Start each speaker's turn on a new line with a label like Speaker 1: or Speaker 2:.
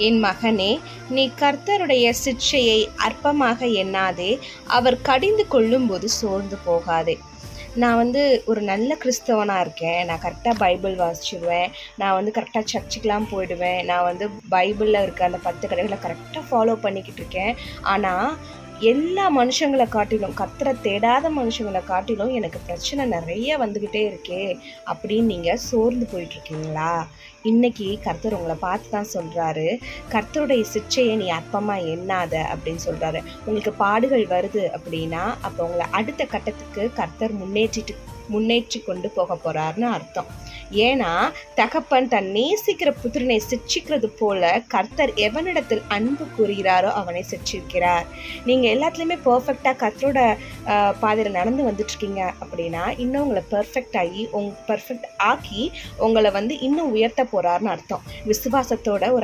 Speaker 1: என் மகனே, நீ கர்த்தருடைய சிட்சையை அற்பமாக எண்ணாதே, அவர் கடிந்து கொள்ளும்போது சோர்ந்து போகாதே. நான் ஒரு நல்ல கிறிஸ்தவனாக இருக்கேன். நான் கரெக்டாக பைபிள் வாசிச்சிடுவேன். நான் கரெக்டாக சர்ச்சுக்கெலாம் போயிடுவேன். நான் பைபிளில் இருக்க அந்த 10 கடைகளை கரெக்டாக ஃபாலோ பண்ணிக்கிட்டு இருக்கேன். ஆனால் எல்லா மனுஷங்களை காட்டிலும், கர்த்தரை தேடாத மனுஷங்களை காட்டிலும் எனக்கு பிரச்சனை நிறைய வந்துக்கிட்டே இருக்கே அப்படின்னு நீங்கள் சோர்ந்து போயிட்டுருக்கீங்களா? இன்னைக்கு கர்த்தர் உங்களை பார்த்து தான் சொல்கிறாரு, கர்த்தருடைய சிட்சையை நீ அற்பமாக எண்ணாத அப்படின்னு சொல்கிறாரு. உங்களுக்கு பாடுகள் வருது அப்படின்னா அப்போ உங்களை அடுத்த கட்டத்துக்கு கர்த்தர் முன்னேற்றி கொண்டு போக போகிறாருன்னு அர்த்தம். ஏன்னா தகப்பன் தன் நேசிக்கிற புத்திரனை சிட்சிக்கிறது போல கர்த்தர் எவனிடத்தில் அன்பு கூறுகிறாரோ அவனை சிட்சிக்கிறார். நீங்கள் எல்லாத்துலேயுமே பர்ஃபெக்டாக கர்த்தரோட பாதையில் நடந்து வந்துட்டுருக்கீங்க அப்படின்னா இன்னும் உங்களை பர்ஃபெக்ட் ஆக்கி உங்களை இன்னும் உயர்த்த போகிறாருன்னு அர்த்தம். விசுவாசத்தோட ஒரு